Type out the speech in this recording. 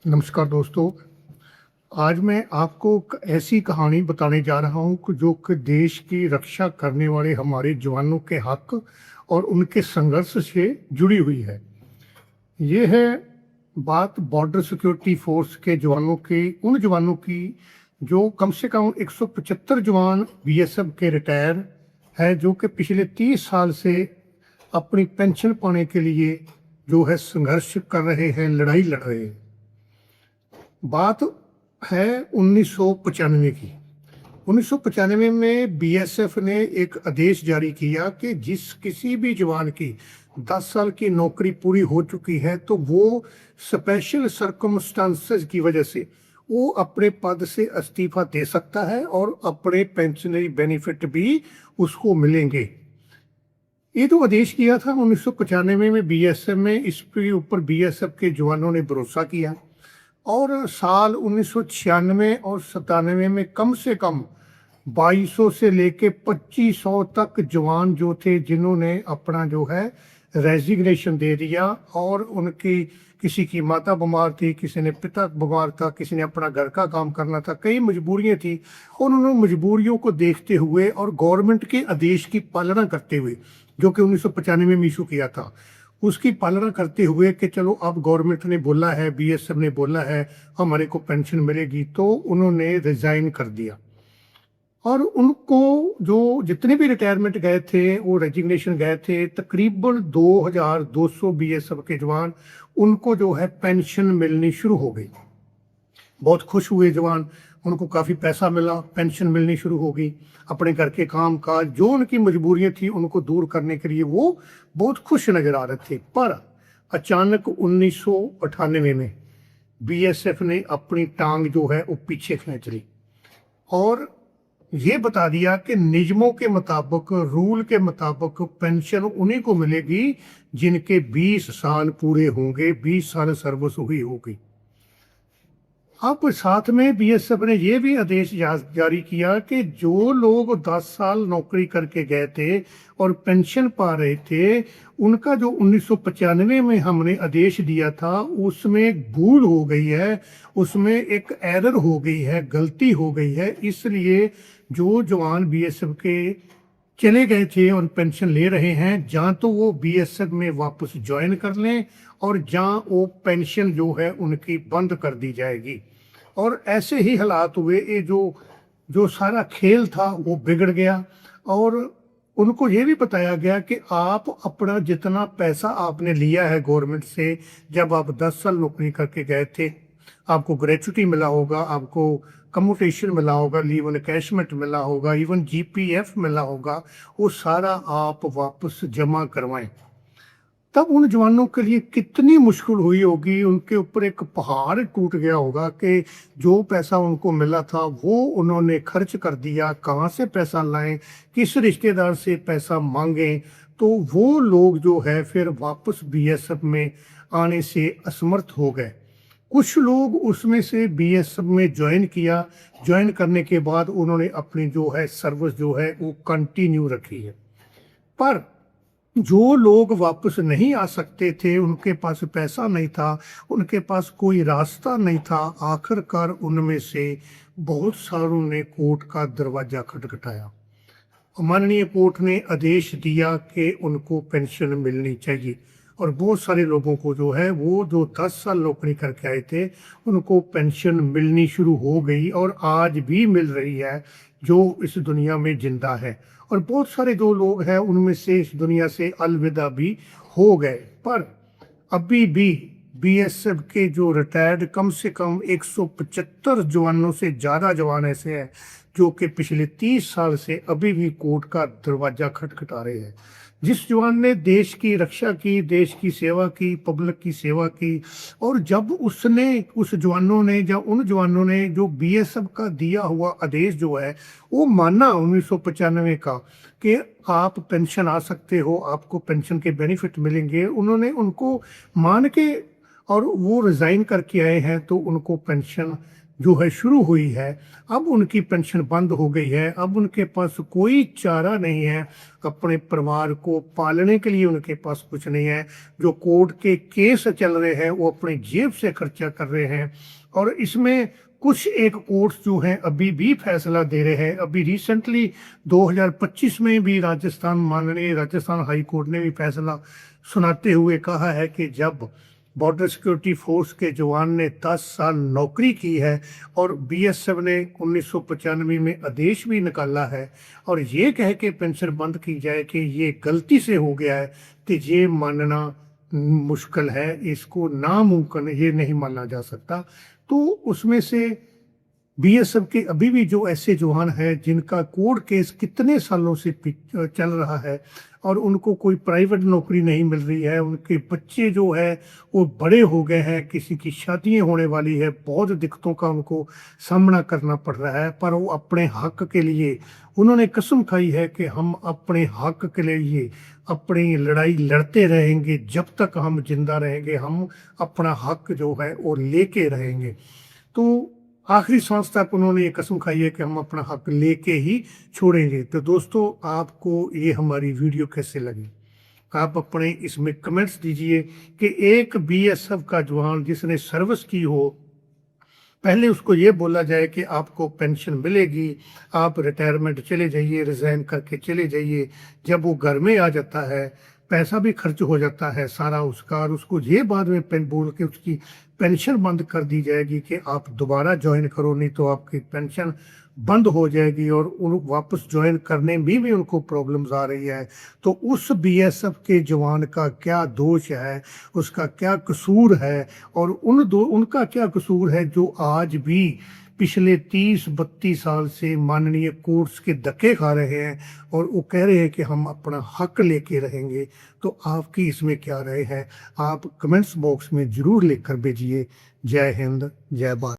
नमस्कार दोस्तों। आज मैं आपको ऐसी कहानी बताने जा रहा हूँ कि जो कि देश की रक्षा करने वाले हमारे जवानों के हक और उनके संघर्ष से जुड़ी हुई है। ये है बात बॉर्डर सिक्योरिटी फोर्स के जवानों की, उन जवानों की जो कम से कम 175 जवान बीएसएफ के रिटायर है, जो कि पिछले 30 साल से अपनी पेंशन पाने के लिए जो है संघर्ष कर रहे हैं, लड़ाई लड़ रहे हैं। बात है 1995 की। 1995 में बीएसएफ ने एक आदेश जारी किया कि जिस किसी भी जवान की 10 साल की नौकरी पूरी हो चुकी है तो वो स्पेशल सर्कमस्टांसेस की वजह से वो अपने पद से इस्तीफा दे सकता है और अपने पेंशनरी बेनिफिट भी उसको मिलेंगे। ये तो आदेश किया था 1995 में बीएसएफ में। इसके ऊपर बीएसएफ के जवानों ने भरोसा किया और साल 1996 और 97 में कम से कम 2200 से लेके 2500 तक जवान जो थे, जिन्होंने अपना जो है रेजिग्नेशन दे दिया। और उनकी किसी की माता बीमार थी, किसी ने पिता बीमार था, किसी ने अपना घर का काम करना था, कई मजबूरियां थी। और उन्होंने मजबूरियों को देखते हुए और गवर्नमेंट के आदेश की पालना करते हुए, जो कि 1995 में इशू किया था, उसकी पालना करते हुए कि चलो अब गवर्नमेंट ने बोला है, बीएसएफ ने बोला है हमारे को पेंशन मिलेगी, तो उन्होंने रिजाइन कर दिया। और उनको जो जितने भी रिटायरमेंट गए थे, वो रेजिग्नेशन गए थे, तकरीबन 2200 बीएसएफ के जवान, उनको जो है पेंशन मिलनी शुरू हो गई। बहुत खुश हुए जवान, उनको काफ़ी पैसा मिला, पेंशन मिलनी शुरू हो गई। अपने घर के काम काज, जो उनकी मजबूरियां थी, उनको दूर करने के लिए वो बहुत खुश नजर आ रहे थे। पर अचानक 1998 में बीएसएफ ने अपनी टांग जो है वो पीछे खींच ली और ये बता दिया कि नियमों के मुताबिक, रूल के मुताबिक पेंशन उन्हीं को मिलेगी जिनके 20 साल पूरे होंगे, 20 साल सर्विस हुई होगी। अब साथ में बीएसएफ ने यह भी आदेश जारी किया कि जो लोग 10 साल नौकरी करके गए थे और पेंशन पा रहे थे, उनका जो 1995 में हमने आदेश दिया था उसमें एक भूल हो गई है, उसमें एक एरर हो गई है, गलती हो गई है। इसलिए जो जवान बीएसएफ के चले गए थे और पेंशन ले रहे हैं, जहाँ तो वो बीएसएफ में वापस ज्वाइन कर लें और जहाँ वो पेंशन जो है उनकी बंद कर दी जाएगी। और ऐसे ही हालात हुए। ये जो जो सारा खेल था वो बिगड़ गया और उनको ये भी बताया गया कि आप अपना जितना पैसा आपने लिया है गवर्नमेंट से, जब आप 10 साल नौकरी करके गए थे, आपको ग्रेचुटी मिला होगा, आपको कम्यूटेशन मिला होगा, लीव एनकैशमेंट मिला होगा, इवन जीपीएफ मिला होगा, वो सारा आप वापस जमा करवाएं। तब उन जवानों के लिए कितनी मुश्किल हुई होगी, उनके ऊपर एक पहाड़ टूट गया होगा कि जो पैसा उनको मिला था वो उन्होंने खर्च कर दिया। कहाँ से पैसा लाएं, किस रिश्तेदार से पैसा मांगें। तो वो लोग जो है फिर वापस बीएसएफ में आने से असमर्थ हो गए। कुछ लोग उसमें से बीएसएफ में ज्वाइन किया, ज्वाइन करने के बाद उन्होंने अपनी जो है सर्विस जो है वो कंटिन्यू रखी है। पर जो लोग वापस नहीं आ सकते थे, उनके पास पैसा नहीं था, उनके पास कोई रास्ता नहीं था, आखिरकार उनमें से बहुत सारों ने कोर्ट का दरवाजा खटखटाया। माननीय कोर्ट ने आदेश दिया कि उनको पेंशन मिलनी चाहिए और बहुत सारे लोगों को जो है वो जो 10 साल नौकरी करके आए थे उनको पेंशन मिलनी शुरू हो गई और आज भी मिल रही है, जो इस दुनिया में जिंदा है। और बहुत सारे जो लोग हैं उनमें से इस दुनिया से अलविदा भी हो गए। पर अभी भी बीएसएफ के जो रिटायर्ड कम से कम 175 जवानों से ज़्यादा जवान ऐसे हैं जो कि पिछले 30 साल से अभी भी कोर्ट का दरवाजा खटखटा रहे हैं। जिस जवान ने देश की रक्षा की, देश की सेवा की, पब्लिक की सेवा की, और जब उस जवानों ने या उन जवानों ने जो बीएसएफ का दिया हुआ आदेश जो है वो माना 1995 का कि आप पेंशन आ सकते हो, आपको पेंशन के बेनिफिट मिलेंगे, उन्होंने उनको मान के और वो रिजाइन करके आए हैं, तो उनको पेंशन जो है शुरू हुई है, अब उनकी पेंशन बंद हो गई है। अब उनके पास कोई चारा नहीं है, अपने परिवार को पालने के लिए उनके पास कुछ नहीं है। जो कोर्ट के केस चल रहे हैं वो अपनी जेब से खर्चा कर रहे हैं। और इसमें कुछ एक कोर्ट्स जो हैं अभी भी फैसला दे रहे हैं। अभी रिसेंटली 2025 में भी माननीय राजस्थान हाई कोर्ट ने भी फैसला सुनाते हुए कहा है कि जब बॉर्डर सिक्योरिटी फोर्स के जवान ने 10 साल नौकरी की है और बीएसएफ ने 1995 में आदेश भी निकाला है और ये कह के पेंशन बंद की जाए कि ये गलती से हो गया है, तो ये मानना मुश्किल है, इसको नामुमकिन, ये नहीं माना जा सकता। तो उसमें से बीएसएफ के अभी भी जो ऐसे जवान हैं जिनका कोर्ट केस कितने सालों से चल रहा है और उनको कोई प्राइवेट नौकरी नहीं मिल रही है, उनके बच्चे जो है वो बड़े हो गए हैं, किसी की शादियां होने वाली है, बहुत दिक्कतों का उनको सामना करना पड़ रहा है, पर वो अपने हक के लिए उन्होंने कसम खाई है कि हम अपने हक के लिए अपनी लड़ाई लड़ते रहेंगे, जब तक हम जिंदा रहेंगे हम अपना हक जो है वो लेके रहेंगे। तो आखिरी सांस तक उन्होंने ये कसम खाई है कि हम अपना हक लेके ही छोड़ेंगे। तो दोस्तों, आपको ये हमारी वीडियो कैसे लगी? आप अपने इसमें कमेंट्स दीजिए कि एक बीएसएफ का जवान जिसने सर्विस की हो, पहले उसको ये बोला जाए कि आपको पेंशन मिलेगी, आप रिटायरमेंट चले जाइए, रिजाइन करके चले जाइए। जब वो घर में आ जाता है, पैसा भी खर्च हो जाता है सारा उसका, और उसको ये बाद में पेन बोल के उसकी पेंशन बंद कर दी जाएगी कि आप दोबारा ज्वाइन करो, नहीं तो आपकी पेंशन बंद हो जाएगी, और उन वापस ज्वाइन करने में भी उनको प्रॉब्लम्स आ रही है। तो उस बीएसएफ के जवान का क्या दोष है, उसका क्या कसूर है, और उनका क्या कसूर है जो आज भी पिछले 30-32 साल से माननीय कोर्ट्स के धक्के खा रहे हैं और वो कह रहे हैं कि हम अपना हक लेके रहेंगे। तो आपकी इसमें क्या राय है? आप कमेंट्स बॉक्स में जरूर लिख कर भेजिए। जय हिंद, जय भारत।